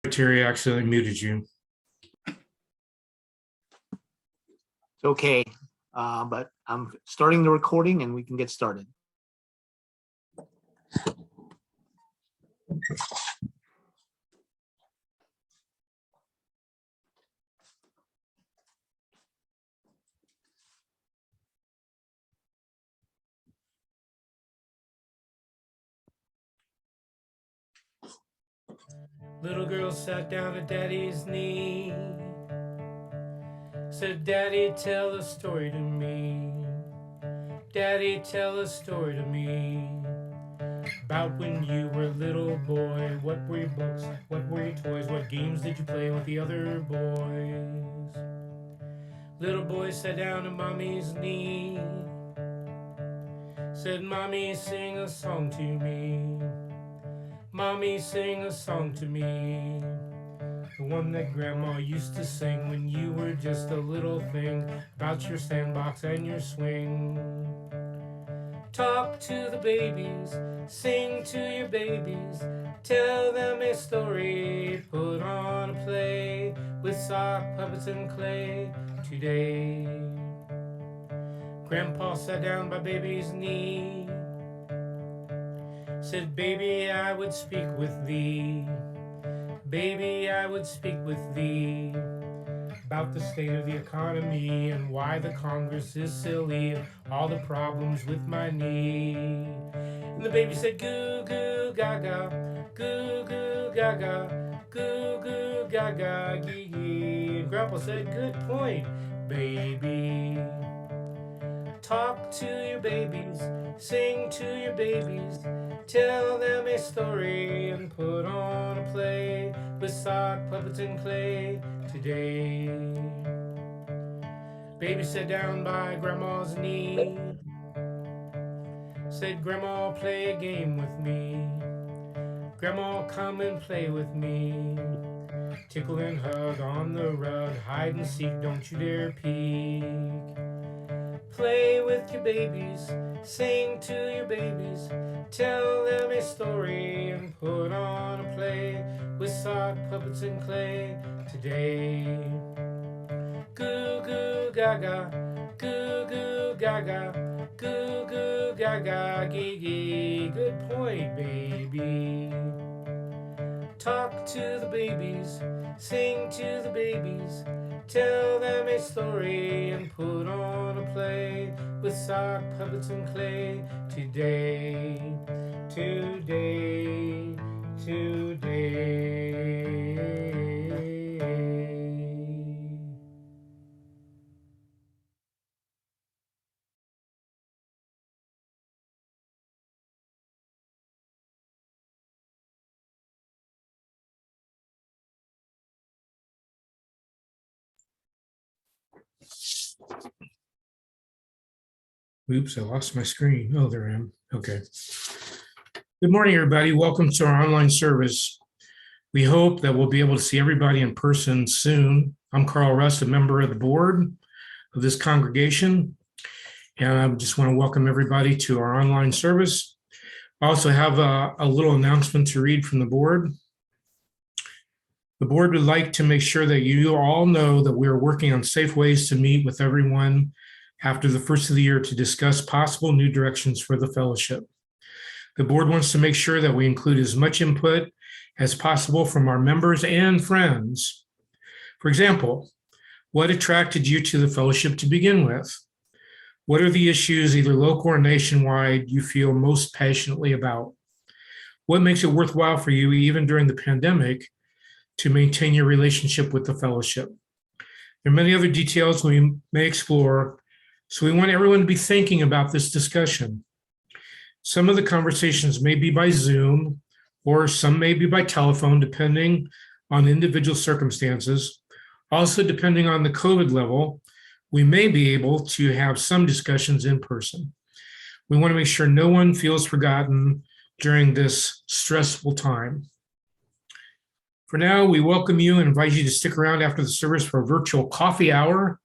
Terry accidentally muted you. It's okay, but I'm starting the recording and we can get started. Little girl sat down at Daddy's knee, said, "Daddy, tell a story to me. Daddy, tell a story to me. About when you were a little boy. What were your books? What were your toys? What games did you play with the other boys?" Little boy sat down at Mommy's knee, said, "Mommy, sing a song to me. Mommy, sing a song to me. The one that Grandma used to sing when you were just a little thing, about your sandbox and your swing. Talk to the babies, sing to your babies, tell them a story, put on a play with sock puppets and clay today." Grandpa sat down by baby's knee, said, "Baby, I would speak with thee. Baby, I would speak with thee about the state of the economy and why the Congress is silly and all the problems with my knee." And the baby said, "Goo goo gaga, goo goo gaga, goo goo gaga, gee gee." And Grandpa said, "Good point, baby. Talk to your babies, sing to your babies, tell them a story and put on a play with sock puppets and clay today." Baby sat down by Grandma's knee, said, "Grandma, play a game with me. Grandma, come and play with me. Tickle and hug on the rug, hide and seek, don't you dare peek. Play with your babies, sing to your babies, tell them a story and put on a play with sock puppets and clay today." Goo goo gaga, goo goo gaga, goo goo gaga, gee gee. Good point, baby. Talk to the babies, sing to the babies, tell them a story and put on a play with sock puppets and clay today, today, today. Oops, I lost my screen. Oh, there I am. Okay. Good morning, everybody. Welcome to our online service. We hope that we'll be able to see everybody in person soon. I'm Carl Rust, a member of the board of this congregation, and I just want to welcome everybody to our online service. I also have a little announcement to read from the board. The board would like to make sure that you all know that we're working on safe ways to meet with everyone after the first of the year to discuss possible new directions for the fellowship. The board wants to make sure that we include as much input as possible from our members and friends. For example, what attracted you to the fellowship to begin with? What are the issues, either local or nationwide, you feel most passionately about? What makes it worthwhile for you, even during the pandemic, to maintain your relationship with the fellowship? There are many other details we may explore, so we want everyone to be thinking about this discussion. Some of the conversations may be by Zoom, or some may be by telephone, depending on individual circumstances. Also, depending on the COVID level, we may be able to have some discussions in person. We want to make sure no one feels forgotten during this stressful time. For now, we welcome you and invite you to stick around after the service for a virtual coffee hour,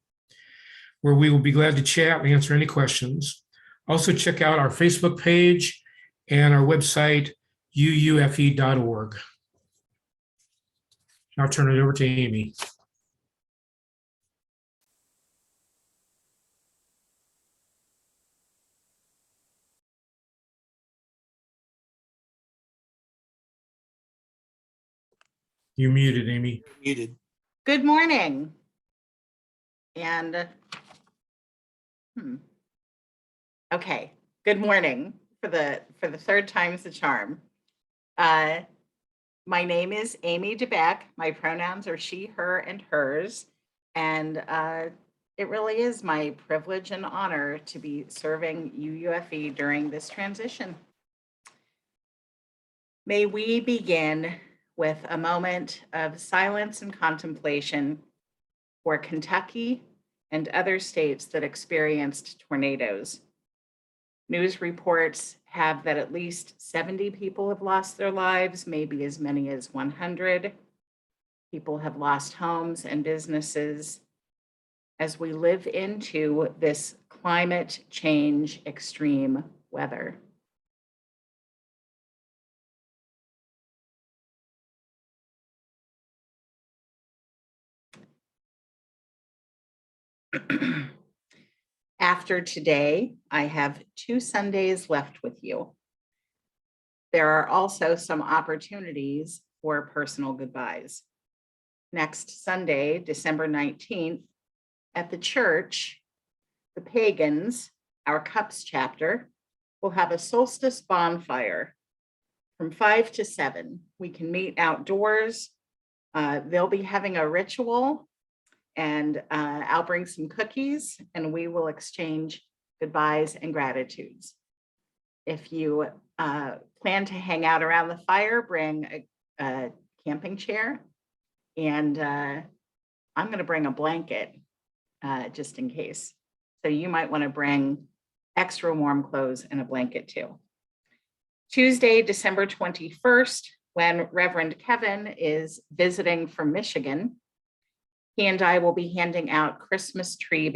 where we will be glad to chat and answer any questions. Also, check out our Facebook page and our website, uufe.org. I'll turn it over to Amy. You muted, Amy. Muted. Good morning. And okay, good morning for the third time's the charm. My name is Amy DeBeck. My pronouns are she, her, and hers. And it really is my privilege and honor to be serving UUFE during this transition. May we begin with a moment of silence and contemplation for Kentucky and other states that experienced tornadoes. News reports have that at least 70 people have lost their lives, maybe as many as 100. People have lost homes and businesses as we live into this climate change extreme weather. After today, I have 2 Sundays left with you. There are also some opportunities for personal goodbyes. Next Sunday, December 19th, at the church, the Pagans, our Cups chapter, will have a solstice bonfire from 5 to 7. We can meet outdoors. They'll be having a ritual, and I'll bring some cookies and we will exchange goodbyes and gratitudes. If you plan to hang out around the fire, bring a camping chair, and I'm going to bring a blanket just in case. So you might want to bring extra warm clothes and a blanket too. Tuesday, December 21st, when Reverend Kevin is visiting from Michigan, he and I will be handing out Christmas treat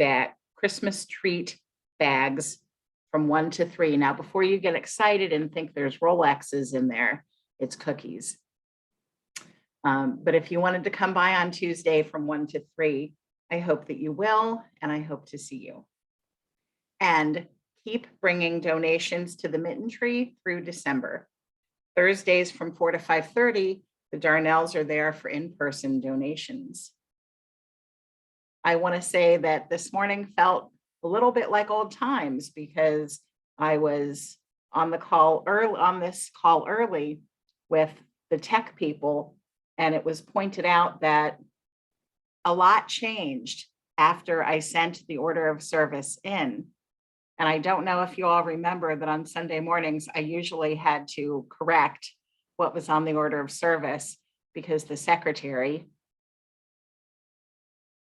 bags from 1 to 3. Now, before you get excited and think there's Rolexes in there, it's cookies. But if you wanted to come by on Tuesday from 1 to 3, I hope that you will, and I hope to see you. And keep bringing donations to the Mitten Tree through December. Thursdays from 4 to 5:30, the Darnells are there for in-person donations. I want to say that this morning felt a little bit like old times because I was on this call early with the tech people, and it was pointed out that a lot changed after I sent the order of service in. And I don't know if you all remember that on Sunday mornings, I usually had to correct what was on the order of service because the secretary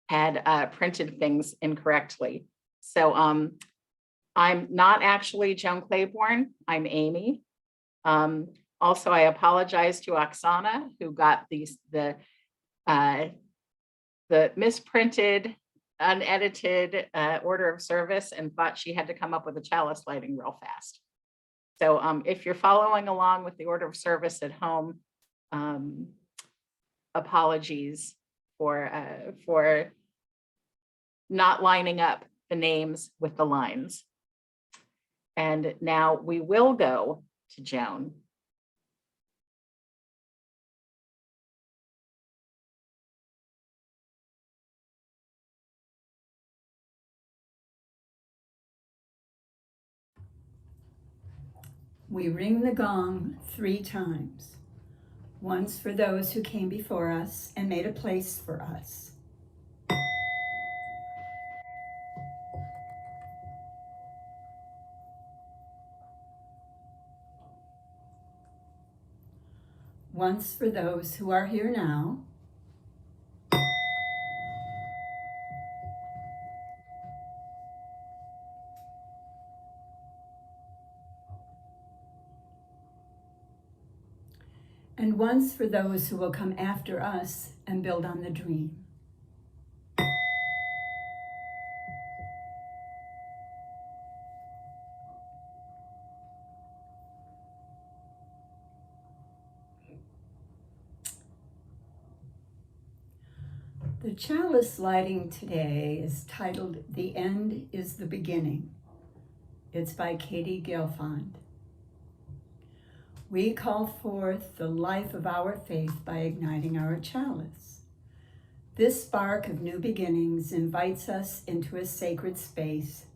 had printed things incorrectly. So I'm not actually Joan Claiborne, I'm Amy. Also, I apologize to Oksana, who got the misprinted, unedited order of service and thought she had to come up with a chalice lighting real fast. So if you're following along with the order of service at home, apologies for not lining up the names with the lines. And now we will go to Joan. We ring the gong 3 times, once for those who came before us and made a place for us. Once for those who are here now. And once for those who will come after us and build on the dream. The chalice lighting today is titled "The End is the Beginning." It's by Katie Gelfand. We call forth the life of our faith by igniting our chalice. This spark of new beginnings invites us into a sacred space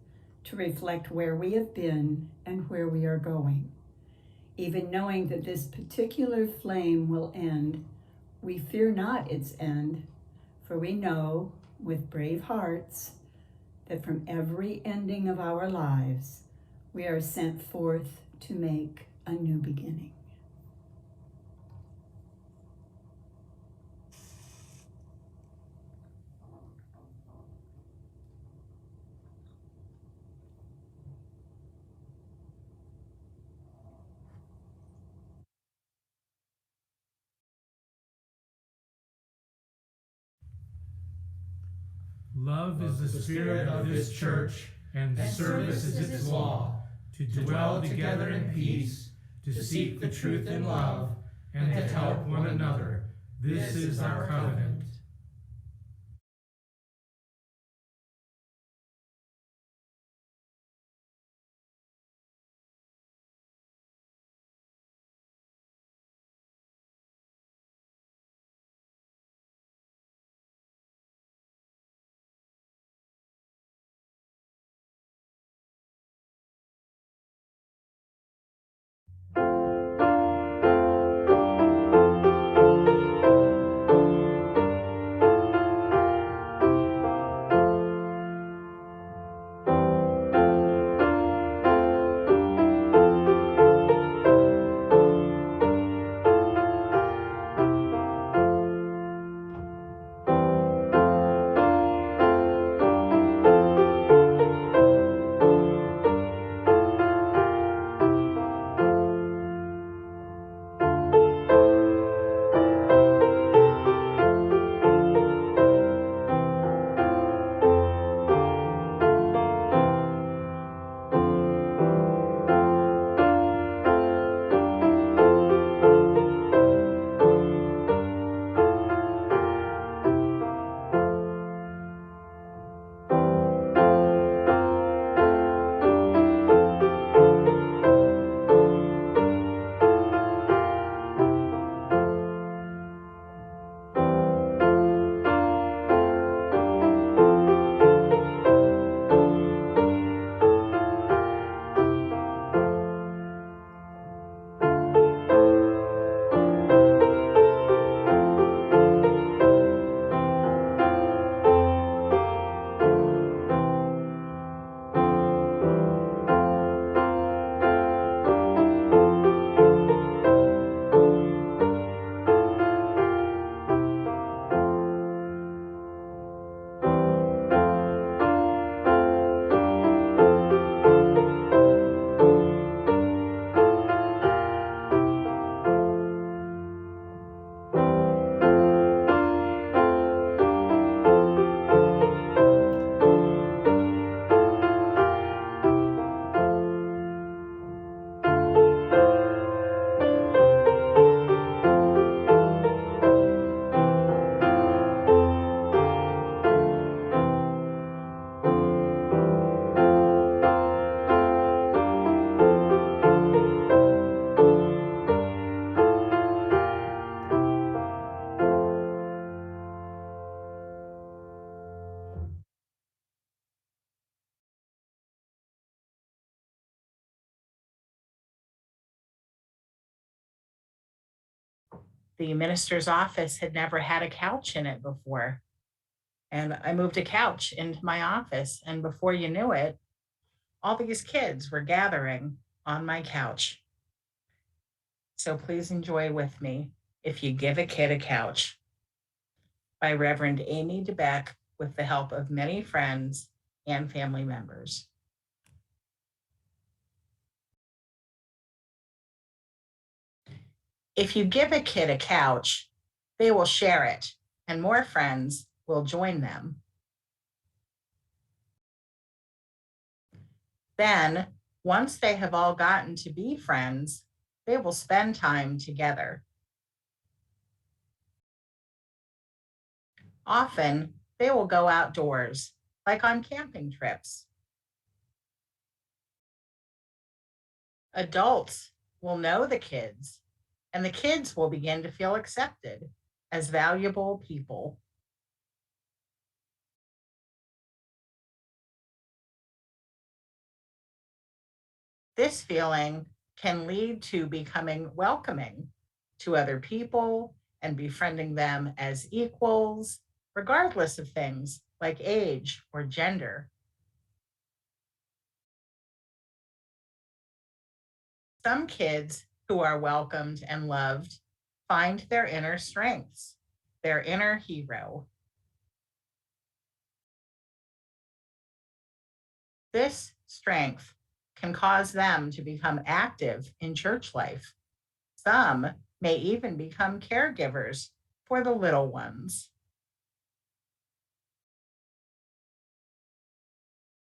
to reflect where we have been and where we are going. Even knowing that this particular flame will end, we fear not its end, for we know with brave hearts that from every ending of our lives, we are sent forth to make a new beginning. Love is the spirit of this church, and service is its law, to dwell together in peace, to seek the truth in love, and to help one another. This is our covenant. The minister's office had never had a couch in it before. And I moved a couch into my office, and before you knew it, all these kids were gathering on my couch. So please enjoy with me If You Give a Kid a Couch by Reverend Amy DeBeck with the help of many friends and family members. If you give a kid a couch, they will share it, and more friends will join them. Then, once they have all gotten to be friends, they will spend time together. Often, they will go outdoors, like on camping trips. Adults will know the kids, and the kids will begin to feel accepted as valuable people. This feeling can lead to becoming welcoming to other people and befriending them as equals, regardless of things like age or gender. Some kids who are welcomed and loved find their inner strengths, their inner hero. This strength can cause them to become active in church life. Some may even become caregivers for the little ones.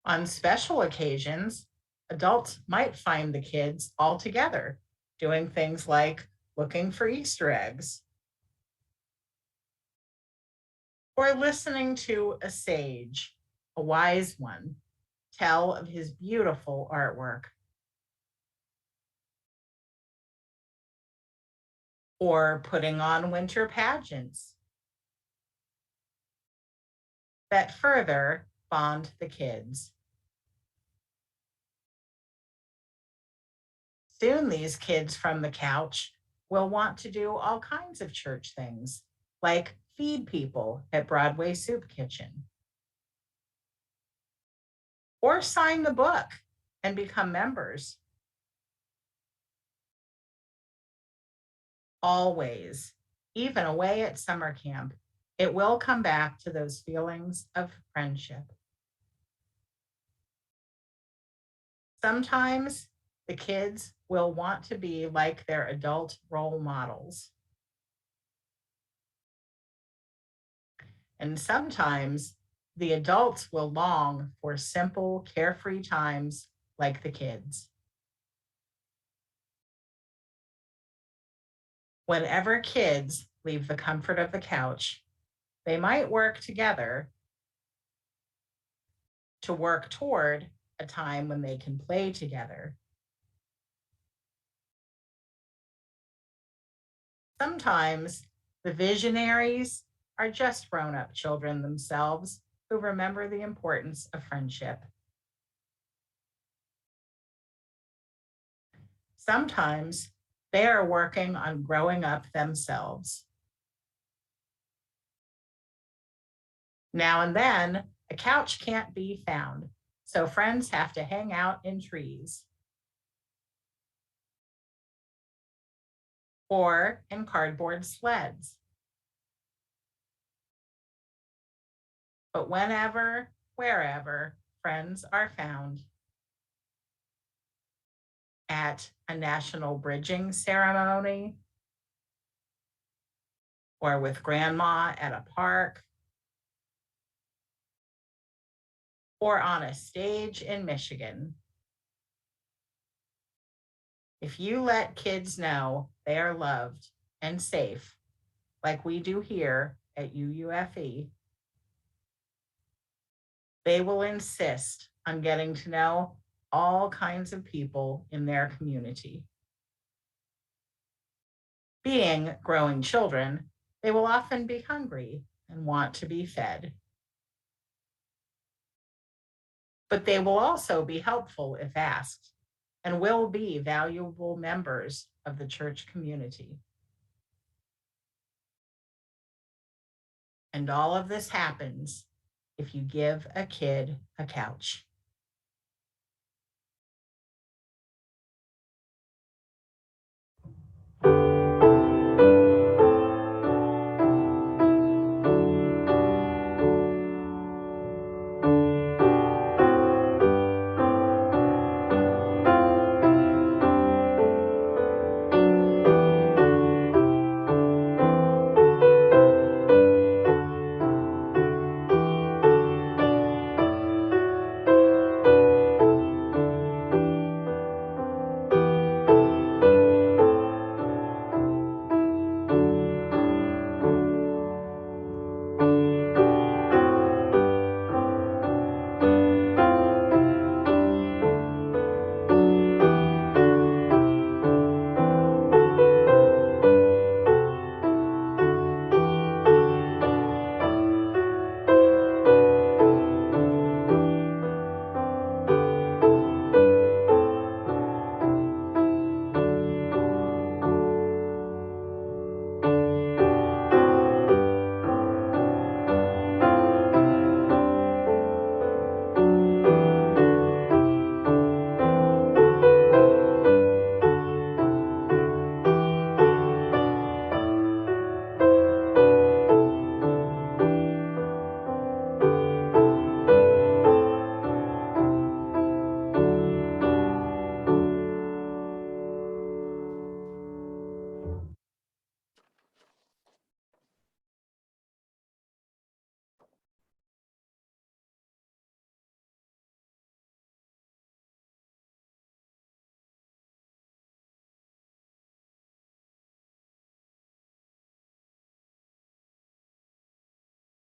On special occasions, adults might find the kids all together, doing things like looking for Easter eggs or listening to a sage, a wise one, tell of his beautiful artwork. Or putting on winter pageants that further bond the kids. Soon, these kids from the couch will want to do all kinds of church things, like feed people at Broadway Soup Kitchen, or sign the book and become members. Always, even away at summer camp, it will come back to those feelings of friendship. Sometimes the kids will want to be like their adult role models. And sometimes the adults will long for simple, carefree times like the kids. Whenever kids leave the comfort of the couch, they might work together to work toward a time when they can play together. Sometimes the visionaries are just grown-up children themselves who remember the importance of friendship. Sometimes they are working on growing up themselves. Now and then, a couch can't be found, so friends have to hang out in trees or in cardboard sleds. But whenever, wherever friends are found, at a national bridging ceremony, or with grandma at a park, or on a stage in Michigan. If you let kids know they are loved and safe, like we do here at UUFE, they will insist on getting to know all kinds of people in their community. Being growing children, they will often be hungry and want to be fed. But they will also be helpful if asked and will be valuable members of the church community. And all of this happens if you give a kid a couch.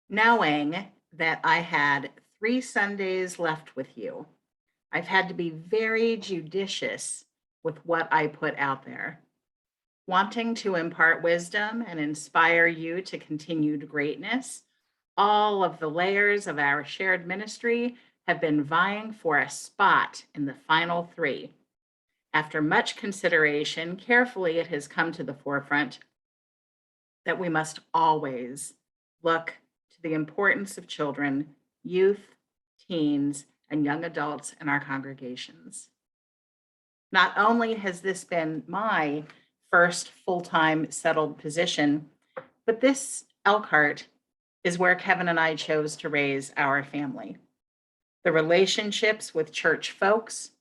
knowing that I had 3 Sundays left with you, I've had to be very judicious with what I put out there. Wanting to impart wisdom and inspire you to continued greatness, all of the layers of our shared ministry have been vying for a spot in the final 3. After much consideration, carefully it has come to the forefront that we must always look to the importance of children, youth, teens, and young adults in our congregations. Not only has this been my first full-time settled position, but this Elkhart is where Kevin and I chose to raise our family. The relationships with church folks,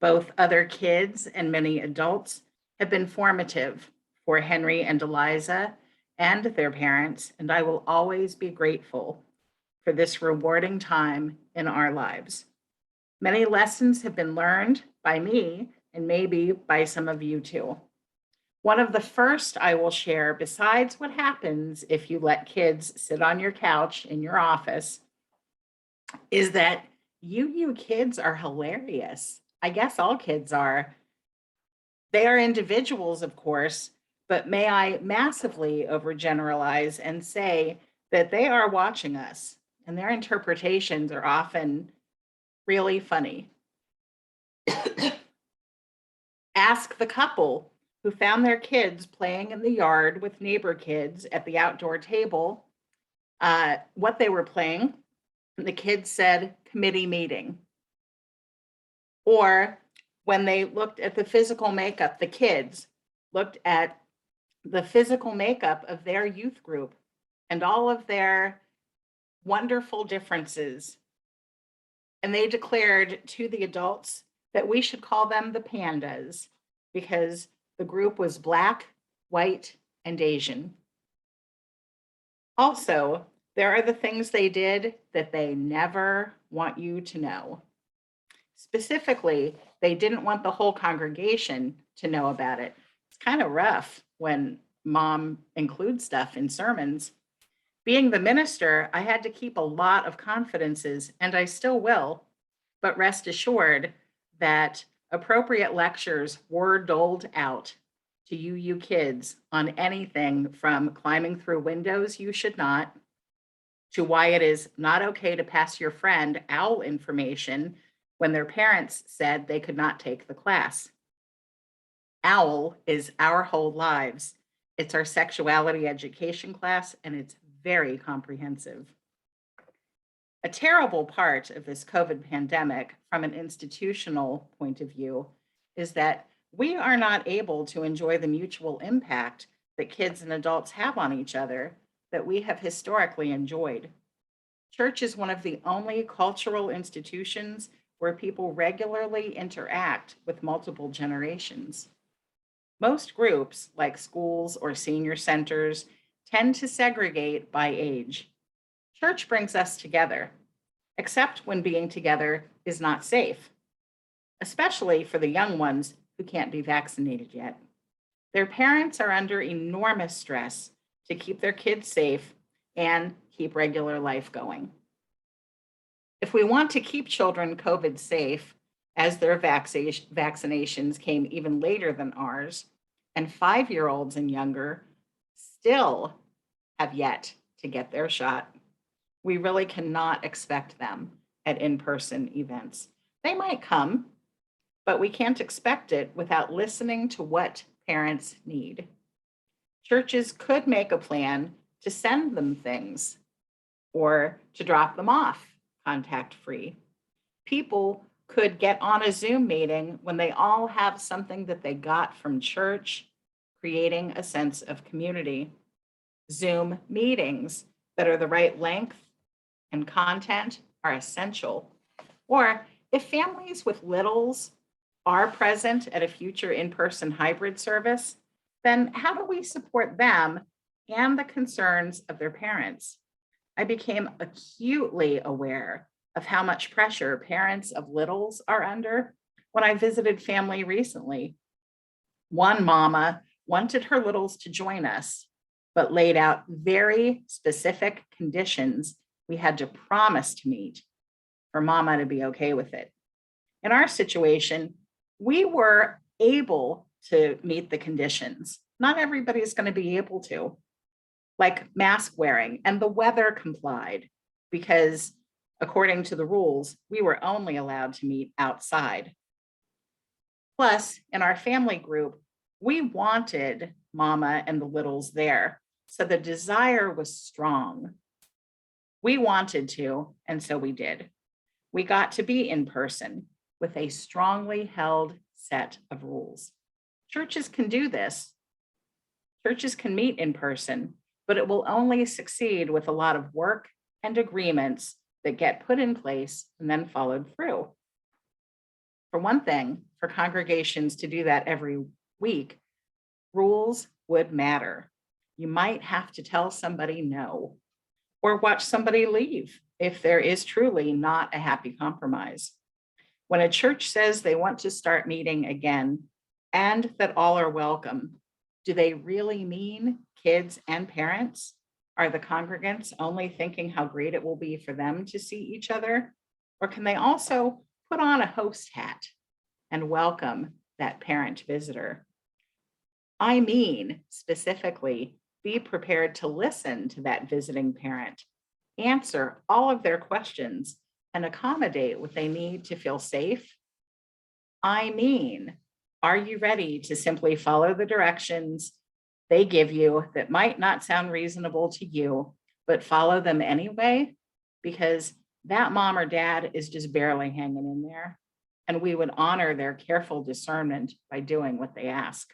both other kids and many adults, have been formative for Henry and Eliza and their parents, and I will always be grateful for this rewarding time in our lives. Many lessons have been learned by me and maybe by some of you too. One of the first I will share, besides what happens if you let kids sit on your couch in your office, is that you kids are hilarious. I guess all kids are. They are individuals, of course, but may I massively overgeneralize and say that they are watching us, and their interpretations are often really funny. Ask the couple who found their kids playing in the yard with neighbor kids at the outdoor table what they were playing. And the kids said committee meeting. Or when they looked at the physical makeup, the kids looked at the physical makeup of their youth group and all of their wonderful differences. And they declared to the adults that we should call them the pandas because the group was Black, white, and Asian. Also, there are the things they did that they never want you to know. Specifically, they didn't want the whole congregation to know about it. It's kind of rough when mom includes stuff in sermons. Being the minister, I had to keep a lot of confidences, and I still will, but rest assured that appropriate lectures were doled out to you kids on anything from climbing through windows you should not, to why it is not okay to pass your friend OWL information when their parents said they could not take the class. OWL is Our Whole Lives. It's our sexuality education class, and it's very comprehensive. A terrible part of this COVID pandemic from an institutional point of view is that we are not able to enjoy the mutual impact that kids and adults have on each other that we have historically enjoyed. Church is one of the only cultural institutions where people regularly interact with multiple generations. Most groups, like schools or senior centers, tend to segregate by age. Church brings us together, except when being together is not safe, especially for the young ones who can't be vaccinated yet. Their parents are under enormous stress to keep their kids safe and keep regular life going. If we want to keep children COVID safe, as their vaccinations came even later than ours, and 5-year-olds and younger still have yet to get their shot, we really cannot expect them at in-person events. They might come, but we can't expect it without listening to what parents need. Churches could make a plan to send them things or to drop them off contact-free. People could get on a Zoom meeting when they all have something that they got from church, creating a sense of community. Zoom meetings that are the right length and content are essential. Or if families with littles are present at a future in-person hybrid service, then how do we support them and the concerns of their parents? I became acutely aware of how much pressure parents of littles are under when I visited family recently. One mama wanted her littles to join us, but laid out very specific conditions we had to promise to meet for Mama to be okay with it. In our situation, we were able to meet the conditions. Not everybody's going to be able to, like mask wearing, and the weather complied because according to the rules, we were only allowed to meet outside. Plus, in our family group, we wanted Mama and the littles there, so the desire was strong. We wanted to, and so we did. We got to be in person with a strongly held set of rules. Churches can do this. Churches can meet in person, but it will only succeed with a lot of work and agreements that get put in place and then followed through. For one thing, for congregations to do that every week, rules would matter. You might have to tell somebody no, or watch somebody leave if there is truly not a happy compromise. When a church says they want to start meeting again and that all are welcome, do they really mean kids and parents? Are the congregants only thinking how great it will be for them to see each other? Or can they also put on a host hat and welcome that parent visitor? I mean, specifically, be prepared to listen to that visiting parent, answer all of their questions, and accommodate what they need to feel safe. I mean, are you ready to simply follow the directions they give you that might not sound reasonable to you, but follow them anyway? Because that mom or dad is just barely hanging in there, and we would honor their careful discernment by doing what they ask,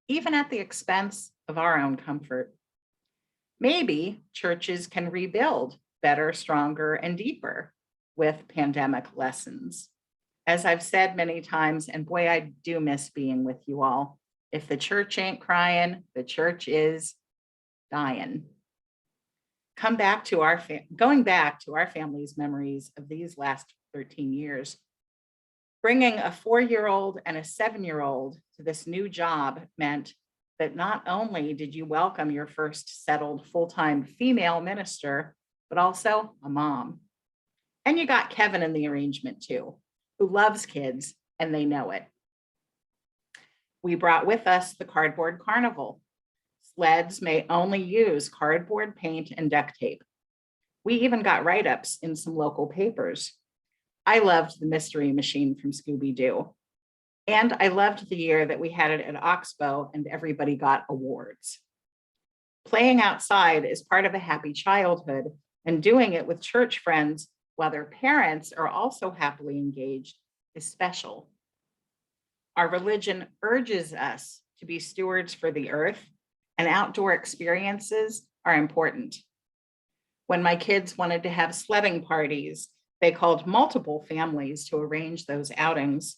even at the expense of our own comfort. Maybe churches can rebuild better, stronger, and deeper with pandemic lessons. As I've said many times, and boy, I do miss being with you all. If the church ain't crying, the church is dying. Going back to our family's memories of these last 13 years, bringing a 4-year-old and a 7-year-old to this new job meant that not only did you welcome your first settled full-time female minister, but also a mom. And you got Kevin in the arrangement too, who loves kids and they know it. We brought with us the cardboard carnival. Sleds may only use cardboard, paint, and duct tape. We even got write-ups in some local papers. I loved the mystery machine from Scooby-Doo. And I loved the year that we had it at Oxbow and everybody got awards. Playing outside is part of a happy childhood, and doing it with church friends while their parents are also happily engaged is special. Our religion urges us to be stewards for the earth, and outdoor experiences are important. When my kids wanted to have sledding parties, they called multiple families to arrange those outings.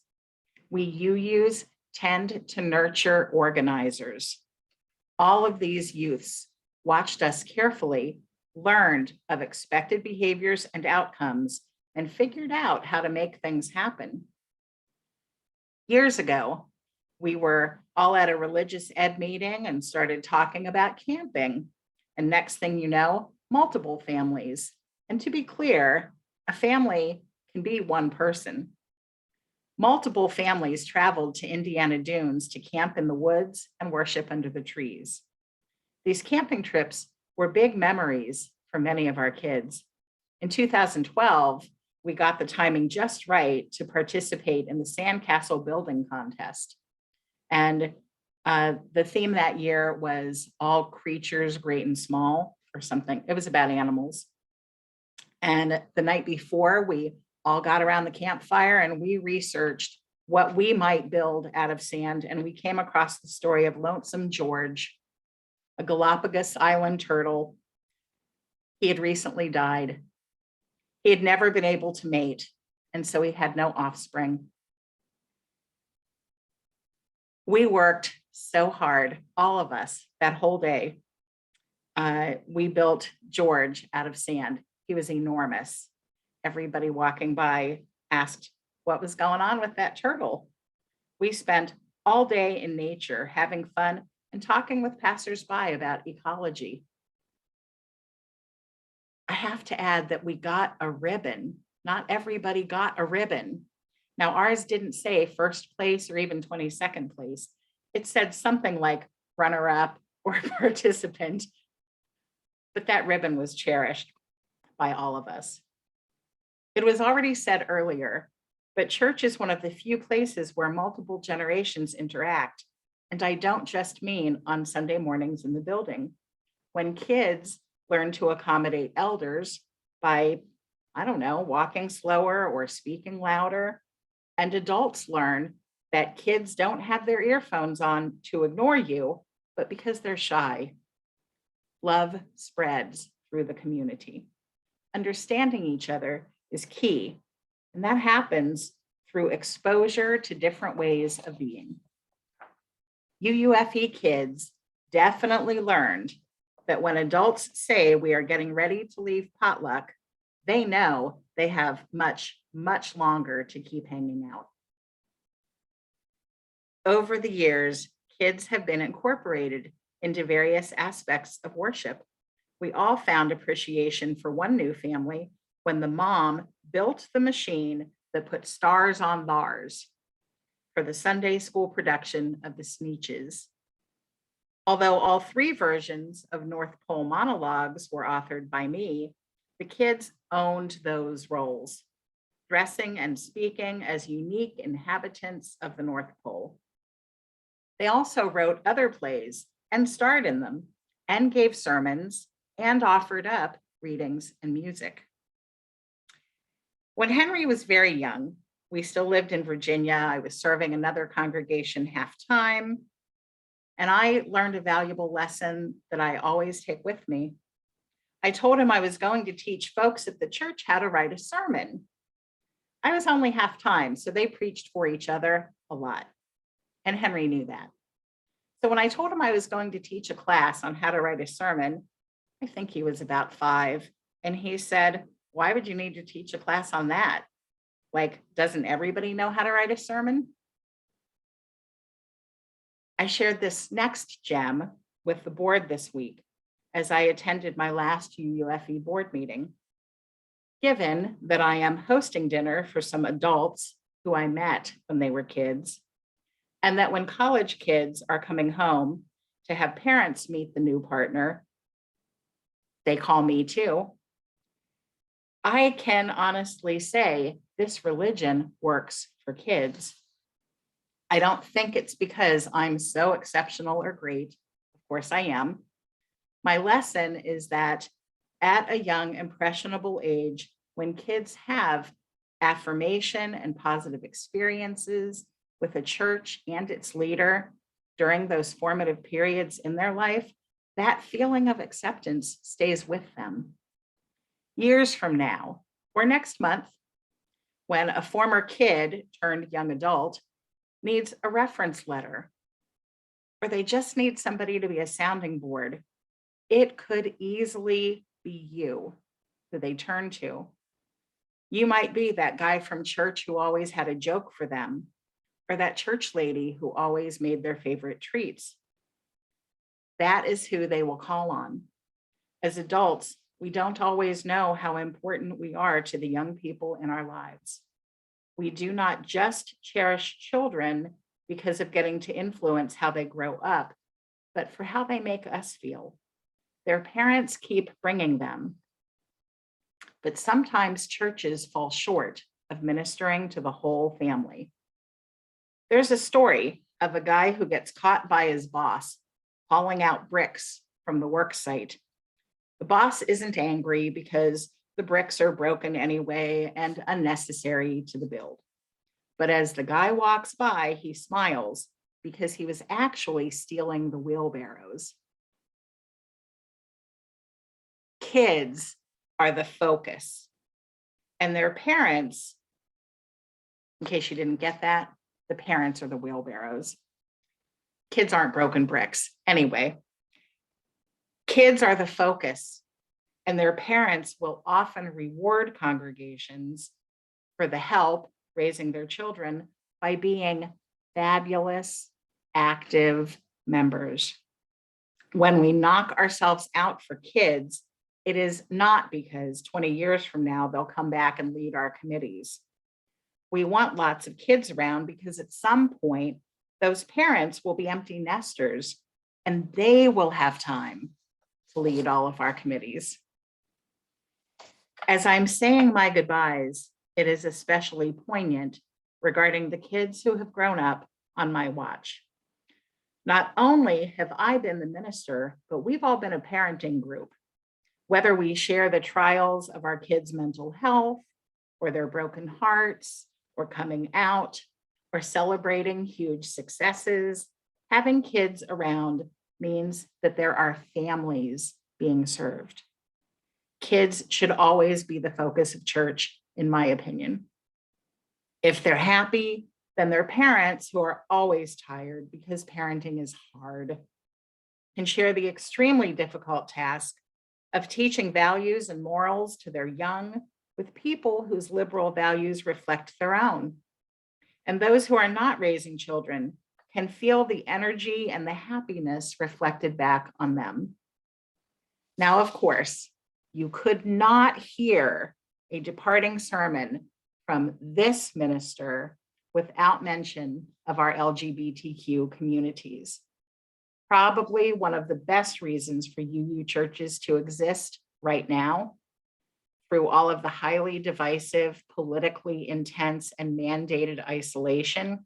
We UUs tend to nurture organizers. All of these youths watched us carefully, learned of expected behaviors and outcomes, and figured out how to make things happen. Years ago, we were all at a religious ed meeting and started talking about camping. And next thing you know, multiple families. And to be clear, a family can be one person. Multiple families traveled to Indiana Dunes to camp in the woods and worship under the trees. These camping trips were big memories for many of our kids. In 2012, we got the timing just right to participate in the sandcastle building contest. And the theme that year was all creatures, great and small, or something. It was about animals. And the night before, we all got around the campfire and we researched what we might build out of sand. And we came across the story of Lonesome George, a Galapagos Island turtle. He had recently died. He had never been able to mate, and so he had no offspring. We worked so hard, all of us, that whole day. We built George out of sand. He was enormous. Everybody walking by asked what was going on with that turtle. We spent all day in nature having fun and talking with passersby about ecology. I have to add that we got a ribbon. Not everybody got a ribbon. Now, ours didn't say first place or even 22nd place. It said something like runner-up or participant, but that ribbon was cherished by all of us. It was already said earlier, but church is one of the few places where multiple generations interact. And I don't just mean on Sunday mornings in the building. When kids learn to accommodate elders by, I don't know, walking slower or speaking louder, and adults learn that kids don't have their earphones on to ignore you, but because they're shy. Love spreads through the community. Understanding each other is key, and that happens through exposure to different ways of being. UUFE kids definitely learned that when adults say we are getting ready to leave potluck, they know they have much, much longer to keep hanging out. Over the years, kids have been incorporated into various aspects of worship. We all found appreciation for one new family when the mom built the machine that put stars on bars for the Sunday school production of the Sneetches. Although all three versions of North Pole monologues were authored by me, the kids owned those roles, dressing and speaking as unique inhabitants of the North Pole. They also wrote other plays and starred in them, and gave sermons and offered up readings and music. When Henry was very young, we still lived in Virginia. I was serving another congregation half-time, and I learned a valuable lesson that I always take with me. I told him I was going to teach folks at the church how to write a sermon. I was only half-time, so they preached for each other a lot, and Henry knew that. So when I told him I was going to teach a class on how to write a sermon, I think he was about 5, and he said, "Why would you need to teach a class on that? Like, doesn't everybody know how to write a sermon?" I shared this next gem with the board this week as I attended my last UUFE board meeting. Given that I am hosting dinner for some adults who I met when they were kids, and that when college kids are coming home to have parents meet the new partner, they call me too, I can honestly say this religion works for kids. I don't think it's because I'm so exceptional or great. Of course I am. My lesson is that at a young, impressionable age, when kids have affirmation and positive experiences with a church and its leader during those formative periods in their life, that feeling of acceptance stays with them. Years from now, or next month, when a former kid turned young adult needs a reference letter, or they just need somebody to be a sounding board, it could easily be you who they turn to. You might be that guy from church who always had a joke for them, or that church lady who always made their favorite treats. That is who they will call on. As adults, we don't always know how important we are to the young people in our lives. We do not just cherish children because of getting to influence how they grow up, but for how they make us feel. Their parents keep bringing them, but sometimes churches fall short of ministering to the whole family. There's a story of a guy who gets caught by his boss hauling out bricks from the work site. The boss isn't angry because the bricks are broken anyway and unnecessary to the build. But as the guy walks by, he smiles because he was actually stealing the wheelbarrows. Kids are the focus, and their parents, in case you didn't get that, the parents are the wheelbarrows. Kids aren't broken bricks. Anyway, kids are the focus, and their parents will often reward congregations for the help raising their children by being fabulous, active members. When we knock ourselves out for kids, it is not because 20 years from now, they'll come back and lead our committees. We want lots of kids around because at some point, those parents will be empty nesters and they will have time to lead all of our committees. As I'm saying my goodbyes, it is especially poignant regarding the kids who have grown up on my watch. Not only have I been the minister, but we've all been a parenting group. Whether we share the trials of our kids' mental health, or their broken hearts, or coming out, or celebrating huge successes, having kids around means that there are families being served. Kids should always be the focus of church, in my opinion. If they're happy, then their parents, who are always tired because parenting is hard, can share the extremely difficult task of teaching values and morals to their young with people whose liberal values reflect their own. And those who are not raising children can feel the energy and the happiness reflected back on them. Now, of course, you could not hear a departing sermon from this minister without mention of our LGBTQ communities. Probably one of the best reasons for UU churches to exist right now, through all of the highly divisive, politically intense, and mandated isolation,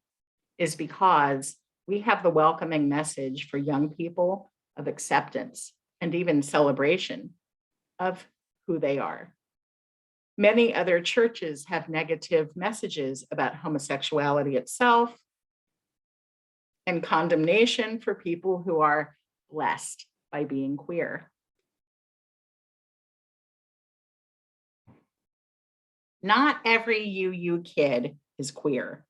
is because we have the welcoming message for young people of acceptance and even celebration of who they are. Many other churches have negative messages about homosexuality itself and condemnation for people who are blessed by being queer. Not every UU kid is queer,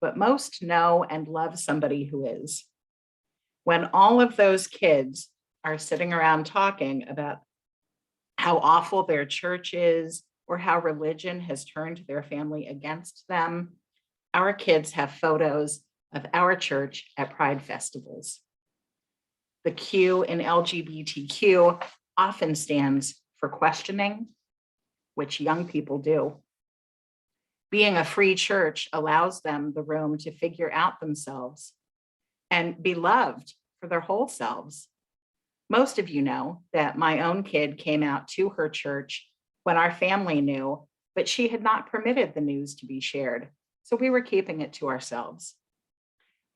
but most know and love somebody who is. When all of those kids are sitting around talking about how awful their church is or how religion has turned their family against them, our kids have photos of our church at Pride festivals. The Q in LGBTQ often stands for questioning, which young people do. Being a free church allows them the room to figure out themselves and be loved for their whole selves. Most of you know that my own kid came out to her church when our family knew, but she had not permitted the news to be shared, so we were keeping it to ourselves.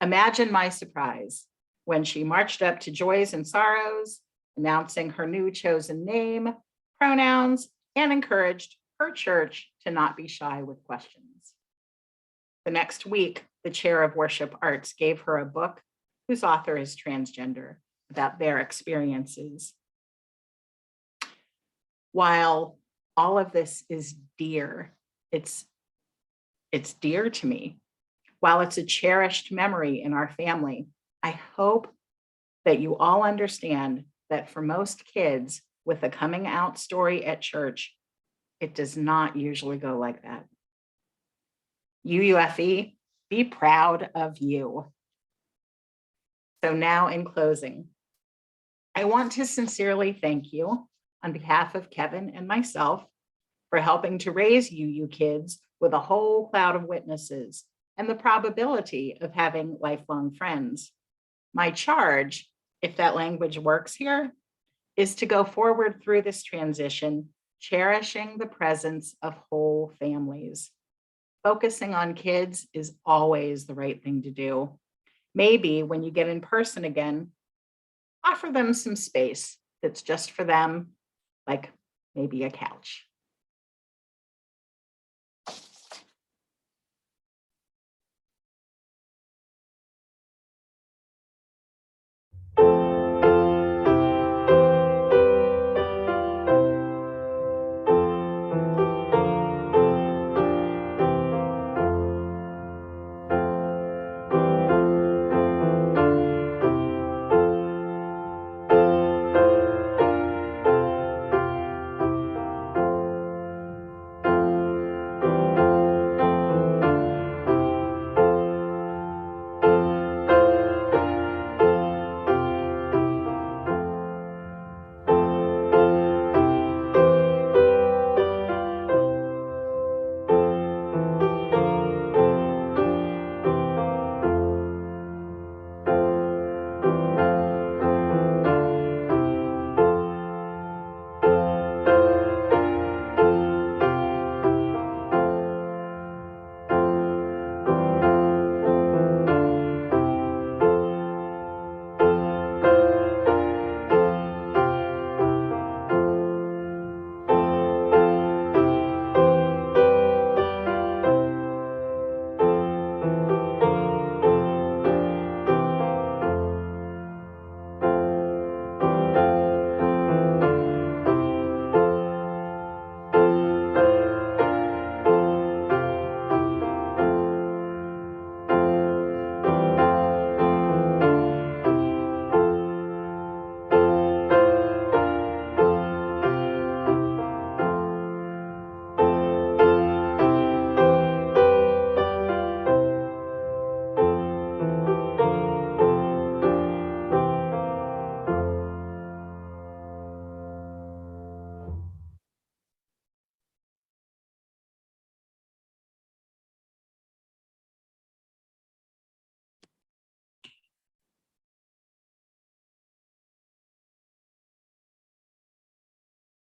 Imagine my surprise when she marched up to Joys and Sorrows, announcing her new chosen name, pronouns, and encouraged her church to not be shy with questions. The next week, the chair of worship arts gave her a book whose author is transgender, about their experiences. While all of this is dear, it's dear to me. While it's a cherished memory in our family, I hope that you all understand that for most kids with a coming out story at church, it does not usually go like that. UUFE, be proud of you. So now in closing, I want to sincerely thank you on behalf of Kevin and myself for helping to raise UU kids with a whole cloud of witnesses and the probability of having lifelong friends. My charge, if that language works here, is to go forward through this transition, cherishing the presence of whole families. Focusing on kids is always the right thing to do. Maybe when you get in person again, offer them some space that's just for them, like maybe a couch.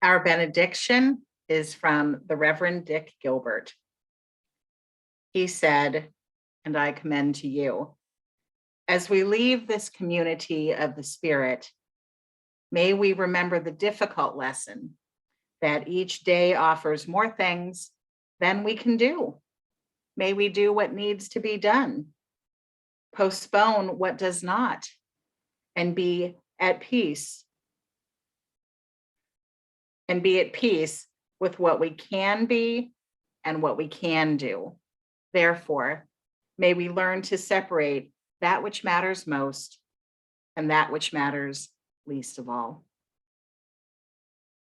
Our benediction is from the Reverend Dick Gilbert. He said, and I commend to you, as we leave this community of the Spirit, may we remember the difficult lesson that each day offers more things than we can do. May we do what needs to be done, postpone what does not, and be at peace. And be at peace with what we can be and what we can do. Therefore, may we learn to separate that which matters most and that which matters least of all.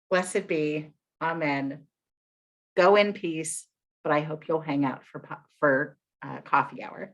Blessed be, amen. Go in peace, but I hope you'll hang out for coffee hour.